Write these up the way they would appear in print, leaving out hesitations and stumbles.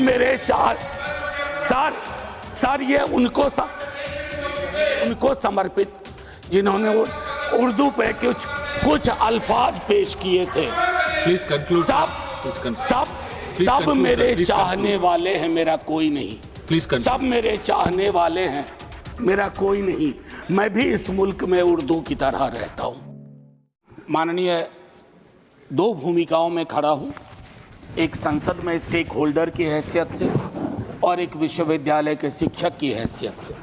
मेरे चार सर ये उनको समर्पित जिन्होंने वो उर्दू पे कुछ अल्फाज पेश किए थे। Please conclude. सब मेरे चाहने वाले हैं, मेरा कोई नहीं। प्लीज सब मेरे चाहने वाले हैं, मेरा कोई नहीं। मैं भी इस मुल्क में उर्दू की तरह रहता हूं। माननीय, दो भूमिकाओं में खड़ा हूं, एक संसद में स्टेक होल्डर की हैसियत से और एक विश्वविद्यालय के शिक्षक की हैसियत से।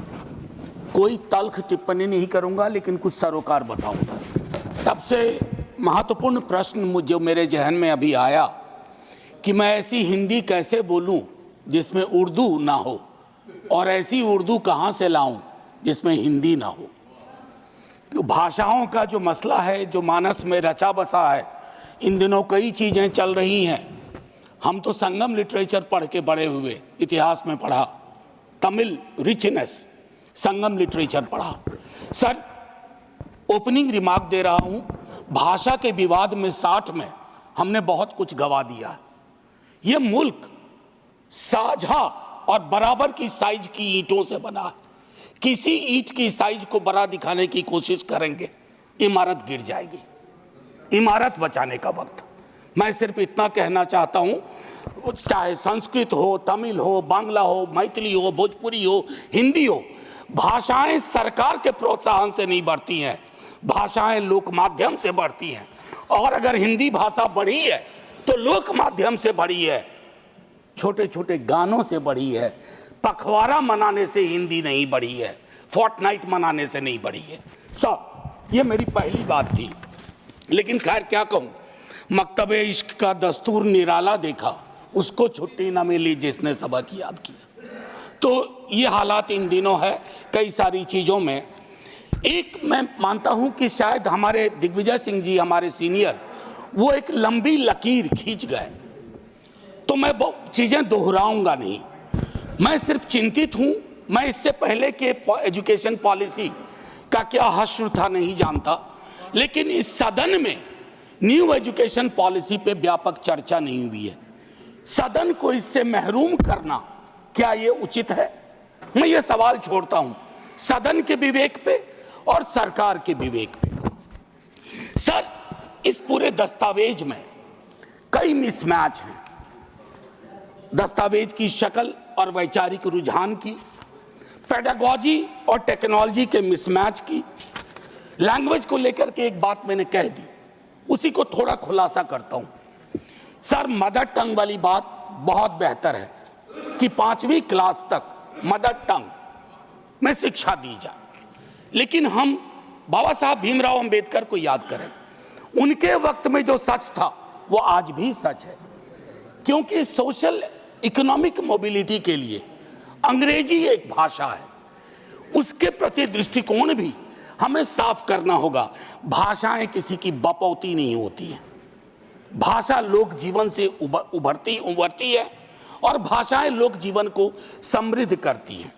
कोई तल्ख टिप्पणी नहीं करूंगा, लेकिन कुछ सरोकार बताऊंगा। सबसे महत्वपूर्ण प्रश्न जो मेरे जहन में अभी आया कि मैं ऐसी हिंदी कैसे बोलूं जिसमें उर्दू ना हो, और ऐसी उर्दू कहां से लाऊं जिसमें हिंदी ना हो। तो भाषाओं का जो मसला है, जो मानस में रचा बसा है, इन दिनों कई चीज़ें चल रही हैं। हम तो संगम लिटरेचर पढ़ के बड़े हुए, इतिहास में पढ़ा, तमिल रिचनेस, संगम लिटरेचर पढ़ा। सर, ओपनिंग रिमार्क दे रहा हूं, भाषा के विवाद में 60 में हमने बहुत कुछ गवा दिया। ये मुल्क साझा और बराबर की साइज की ईंटों से बना है। किसी ईंट की साइज को बड़ा दिखाने की कोशिश करेंगे, इमारत गिर जाएगी। इमारत बचाने का वक्त। मैं सिर्फ इतना कहना चाहता हूं, चाहे संस्कृत हो, तमिल हो, बांग्ला हो, मैथिली हो, भोजपुरी हो, हिंदी हो, भाषाएं सरकार के प्रोत्साहन से नहीं बढ़ती हैं, भाषाएं लोक माध्यम से बढ़ती हैं। और अगर हिंदी भाषा बढ़ी है तो लोक माध्यम से बढ़ी है, छोटे छोटे गानों से बढ़ी है। पखवाड़ा मनाने से हिंदी नहीं बढ़ी है, फोर्टनाइट मनाने से नहीं बढ़ी है। ये मेरी पहली बात थी। लेकिन खैर क्या कहूँ, मकतबे इश्क का दस्तूर निराला देखा, उसको छुट्टी न मिली जिसने सबक याद किया। तो ये हालात इन दिनों है कई सारी चीज़ों में। एक मैं मानता हूं कि शायद हमारे दिग्विजय सिंह जी, हमारे सीनियर, वो एक लंबी लकीर खींच गए, तो मैं बहुत चीज़ें दोहराऊंगा नहीं। मैं सिर्फ चिंतित हूं, मैं इससे पहले के एजुकेशन पॉलिसी का क्या हश्र था नहीं जानता, लेकिन इस सदन में न्यू एजुकेशन पॉलिसी पे व्यापक चर्चा नहीं हुई है। सदन को इससे महरूम करना क्या ये उचित है? मैं ये सवाल छोड़ता हूं सदन के विवेक पे और सरकार के विवेक पे। सर, इस पूरे दस्तावेज में कई मिसमैच हैं। दस्तावेज की शक्ल और वैचारिक रुझान की, पेडागॉजी और टेक्नोलॉजी के मिसमैच की, लैंग्वेज को लेकर के एक बात मैंने कह दी, उसी को थोड़ा खुलासा करता हूं। सर, मदर टंग वाली बात बहुत बेहतर है कि 5वीं क्लास तक मदर टंग में शिक्षा दी जाए, लेकिन हम बाबा साहब भीमराव अंबेडकर को याद करें। उनके वक्त में जो सच था वो आज भी सच है, क्योंकि सोशल इकोनॉमिक मोबिलिटी के लिए अंग्रेजी एक भाषा है, उसके प्रति दृष्टिकोण भी हमें साफ करना होगा। भाषाएं किसी की बपौती नहीं होती हैं, भाषा लोक जीवन से उभरती है और भाषाएं लोक जीवन को समृद्ध करती हैं।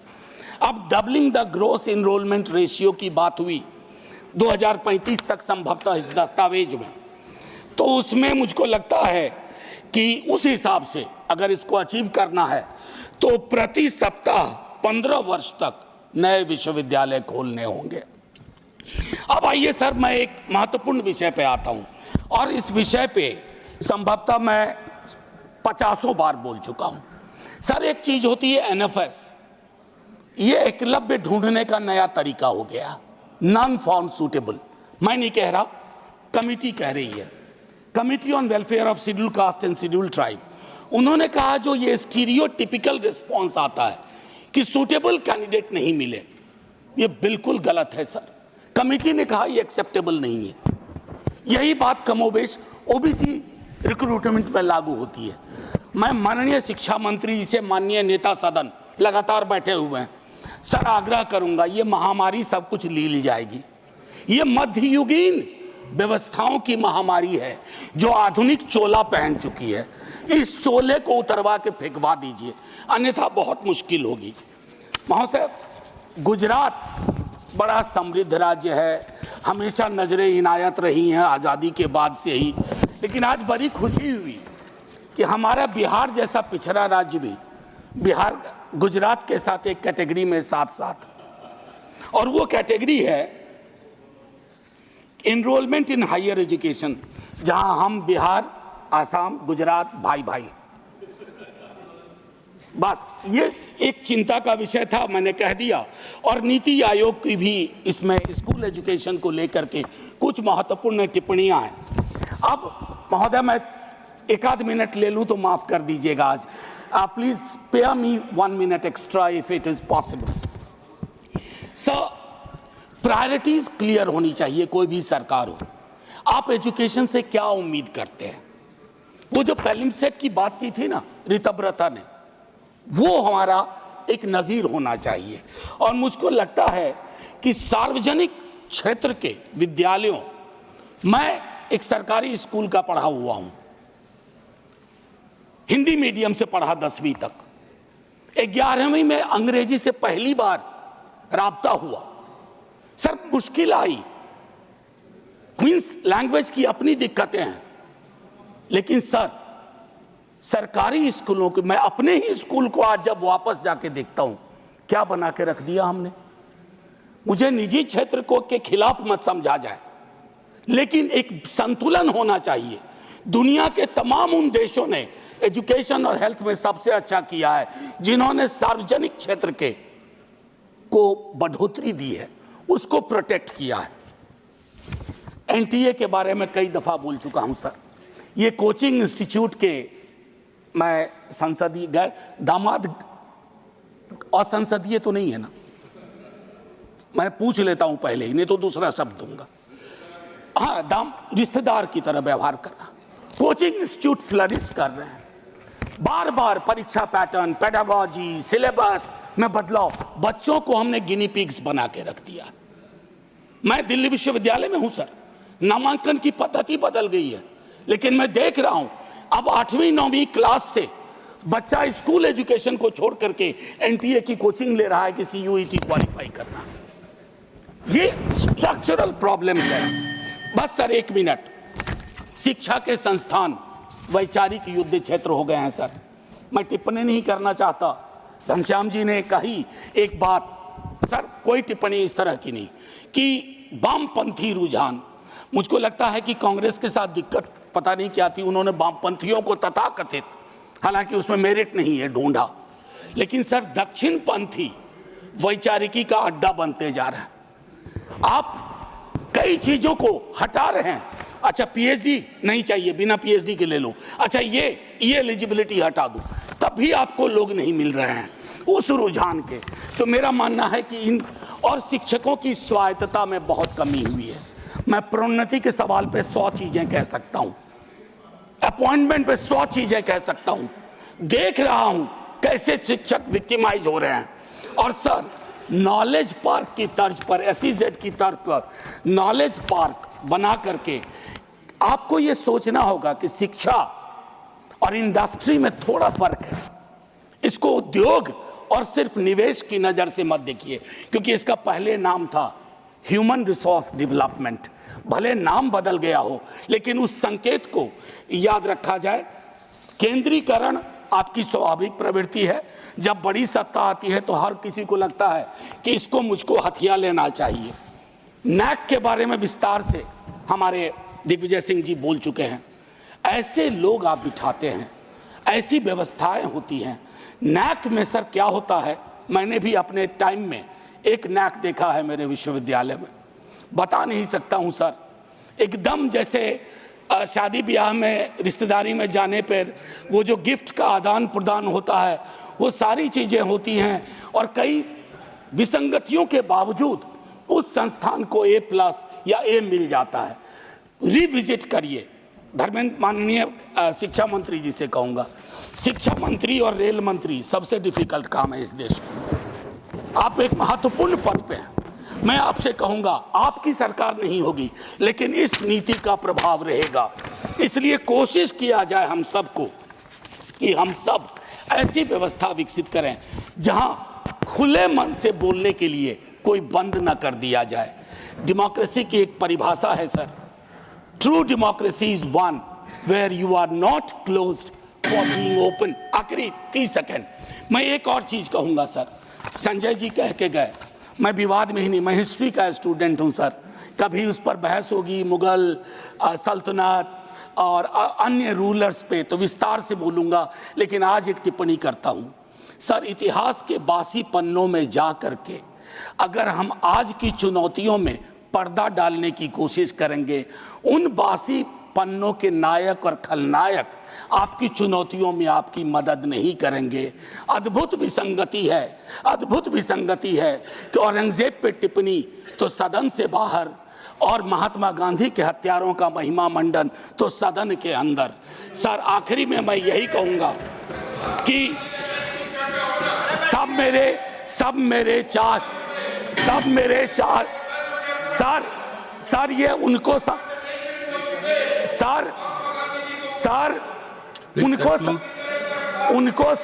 अब doubling the gross enrolment ratio की बात हुई 2035 तक संभवतः इस दस्तावेज में, तो उसमें मुझको लगता है कि उस हिसाब से अगर इसको अचीव करना है तो प्रति सप्ताह 15 वर्ष तक नए विश्वविद्यालय खोलने होंगे। अब आइए सर, मैं एक महत्वपूर्ण विषय पे आता हूं, और इस विषय पे संभवतः मैं 50 बार बोल चुका हूं। सर, एक चीज होती है एनएफएस, ये एकलव्य ढूंढने का नया तरीका हो गया, नॉन फाउंड सूटेबल। मैं नहीं कह रहा, कमिटी कह रही है, committee on welfare of schedule caste and schedule tribe. उन्होंने कहा जो ये स्टीरियोटिपिकल रिस्पॉन्स आता है कि सूटेबल कैंडिडेट नहीं मिले, ये बिल्कुल गलत है सर। कमिटी ने कहा ये एक्सेप्टेबल नहीं है। यही बात कमोबेश ओबीसी रिक्रूटमेंट में लागू होती है। मैं माननीय शिक्षा मंत्री जी से, माननीय नेता सदन लगातार बैठे हुए हैं, सर आग्रह करूंगा, ये महामारी सब कुछ लील जाएगी। ये मध्ययुगीन व्यवस्थाओं की महामारी है जो आधुनिक चोला पहन चुकी है। इस चोले को उतरवा के फेंकवा दीजिए, अन्यथा बहुत मुश्किल होगी। महोदय, गुजरात बड़ा समृद्ध राज्य है, हमेशा नजरें इनायत रही हैं आज़ादी के बाद से ही, लेकिन आज बड़ी खुशी हुई कि हमारा बिहार जैसा पिछड़ा राज्य भी बिहार गुजरात के साथ एक कैटेगरी में साथ साथ, और वो कैटेगरी है एनरोलमेंट इन हायर एजुकेशन, जहां हम बिहार, आसाम, गुजरात भाई भाई। बस ये एक चिंता का विषय था, मैंने कह दिया। और नीति आयोग की भी इसमें स्कूल एजुकेशन को लेकर के कुछ महत्वपूर्ण टिप्पणियां हैं। अब महोदय मैं एक आध मिनट ले लूं तो माफ कर दीजिएगा आज। Please spare me 1 minute extra if it is possible. Sir, priorities clear होनी चाहिए, कोई भी सरकार हो। आप एजुकेशन से क्या उम्मीद करते हैं? वो जो प्रीलिम सेट की बात की थी ना ऋतव्रता ने, वो हमारा एक नजीर होना चाहिए। और मुझको लगता है कि सार्वजनिक क्षेत्र के विद्यालयों, मैं एक सरकारी स्कूल का पढ़ा हुआ हूं, हिंदी मीडियम से पढ़ा 10वीं तक। 11वीं में अंग्रेजी से पहली बार राब्ता हुआ। सर मुश्किल आई, क्वींस लैंग्वेज की अपनी दिक्कतें हैं, लेकिन सर सरकारी स्कूलों के, मैं अपने ही स्कूल को आज जब वापस जाके देखता हूं, क्या बना के रख दिया हमने। मुझे निजी क्षेत्र को के खिलाफ मत समझा जाए, लेकिन एक संतुलन होना चाहिए। दुनिया के तमाम उन देशों ने एजुकेशन और हेल्थ में सबसे अच्छा किया है जिन्होंने सार्वजनिक क्षेत्र के को बढ़ोतरी दी है, उसको प्रोटेक्ट किया है। एनटीए के बारे में कई दफा बोल चुका हूं सर। ये कोचिंग इंस्टीट्यूट के, मैं संसदीय गैर दामाद, असंसदीय तो नहीं है ना, मैं पूछ लेता हूं पहले ही, नहीं तो दूसरा शब्द दूंगा। हाँ, रिश्तेदार की तरह व्यवहार करना। कोचिंग इंस्टीट्यूट फ्लरिश कर रहे हैं, बार बार परीक्षा पैटर्न, पेडागोजी, सिलेबस में बदलाव, बच्चों को हमने गिनी पिग्स बना के रख दिया। मैं दिल्ली विश्वविद्यालय में हूं सर, नामांकन की पद्धति बदल गई है, लेकिन मैं देख रहा हूं अब 8वीं 9वीं क्लास से बच्चा स्कूल एजुकेशन को छोड़ करके एनटीए की कोचिंग ले रहा है कि सीयूईटी क्वालिफाई करना। ये स्ट्रक्चरल प्रॉब्लम है। बस सर 1 मिनट। शिक्षा के संस्थान वैचारिक युद्ध क्षेत्र हो गए हैं सर। मैं टिप्पणी नहीं करना चाहता, घनश्याम जी ने कही एक बात सर, कोई टिप्पणी इस तरह की नहीं, कि वामपंथी रुझान, मुझको लगता है कि कांग्रेस के साथ दिक्कत पता नहीं क्या थी, उन्होंने वामपंथियों को तथाकथित, हालांकि उसमें मेरिट नहीं है, ढूंढा। लेकिन सर दक्षिण पंथी वैचारिकी का अड्डा बनते जा रहा है। आप कई चीजों को हटा रहे हैं। अच्छा पीएचडी नहीं चाहिए, बिना पीएचडी के ले लो। अच्छा ये एलिजिबिलिटी हटा दो, तब भी आपको लोग नहीं मिल रहे हैं उस रुझान के। तो मेरा मानना है कि इन और शिक्षकों की स्वायत्तता में बहुत कमी हुई है। मैं प्रोन्नति के सवाल पे 100 चीजें कह सकता हूं, अपॉइंटमेंट पे 100 चीजें कह सकता हूं। देख रहा हूं कैसे शिक्षक विक्टिमाइज हो रहे हैं। और सर नॉलेज पार्क की तर्ज पर, एसईजेड की तर्ज पर नॉलेज पार्क बना करके आपको ये सोचना होगा कि शिक्षा और इंडस्ट्री में थोड़ा फर्क है। इसको उद्योग और सिर्फ निवेश की नजर से मत देखिए, क्योंकि इसका पहले नाम था ह्यूमन रिसोर्स डेवलपमेंट। भले नाम बदल गया हो, लेकिन उस संकेत को याद रखा जाए। केंद्रीकरण आपकी स्वाभाविक प्रवृत्ति है। जब बड़ी सत्ता आती है तो हर किसी को लगता है कि इसको मुझको हथिया लेना चाहिए। नैक के बारे में विस्तार से हमारे दिग्विजय सिंह जी बोल चुके हैं। ऐसे लोग आप बिठाते हैं, ऐसी व्यवस्थाएं होती हैं। नैक में सर क्या होता है, मैंने भी अपने टाइम में एक नैक देखा है मेरे विश्वविद्यालय में, बता नहीं सकता हूं सर। एकदम जैसे शादी ब्याह में रिश्तेदारी में जाने पर वो जो गिफ्ट का आदान प्रदान होता है, वो सारी चीजें होती हैं। और कई विसंगतियों के बावजूद उस संस्थान को A+ या A मिल जाता है। रिविजिट करिए। धर्मेंद्र, माननीय शिक्षा मंत्री जी से कहूंगा, शिक्षा मंत्री और रेल मंत्री सबसे डिफिकल्ट काम है इस देश में। आप एक महत्वपूर्ण पद पे हैं। मैं आपसे कहूंगा, आपकी सरकार नहीं होगी, लेकिन इस नीति का प्रभाव रहेगा। इसलिए कोशिश किया जाए हम सबको कि हम सब ऐसी व्यवस्था विकसित करें जहां खुले मन से बोलने के लिए कोई बंद न कर दिया जाए। डेमोक्रेसी की एक परिभाषा है sir, true democracy is one where you are not closed for being open. आखिरी 30 सेकेंड, मैं एक और चीज़ कहूँगा सर, संजय जी कह के गए, मैं विवाद में ही नहीं, मैं हिस्ट्री का स्टूडेंट हूँ सर, कभी उस पर बहस होगी मुग़ल सल्तनत और अन्य रूलर्स पे तो विस्तार से बोलूँगा, लेकिन आज एक टिप्पणी करता हूँ सर। इतिहास के बासी पन्नों में जा कर के अगर हम आज की चुनौतियों में पर्दा डालने की कोशिश करेंगे, उन बासी पन्नों के नायक और खलनायक आपकी चुनौतियों में आपकी मदद नहीं करेंगे। अद्भुत विसंगति है, अद्भुत विसंगति है कि औरंगजेब पे टिप्पणी तो सदन से बाहर और महात्मा गांधी के हत्यारों का महिमा मंडन तो सदन के अंदर। सर आखिरी में मैं यही कहूँगा कि सब मेरे चार सर ये उनको उनको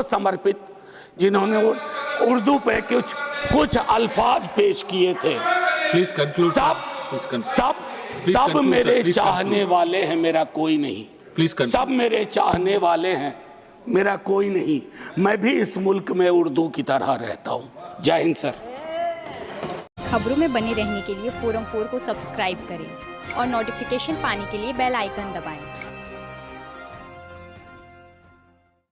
समर्पित जिन्होंने उर्दू पे कुछ अल्फाज पेश किए थे। सब मेरे चाहने वाले हैं, मेरा कोई नहीं। सब मेरे चाहने वाले हैं, मेरा कोई नहीं। मैं भी इस मुल्क में उर्दू की तरह रहता हूँ। जय हिंद सर। खबरों में बने रहने के लिए फोरम 4 को सब्सक्राइब करें और नोटिफिकेशन पाने के लिए बेल आइकन दबाएं।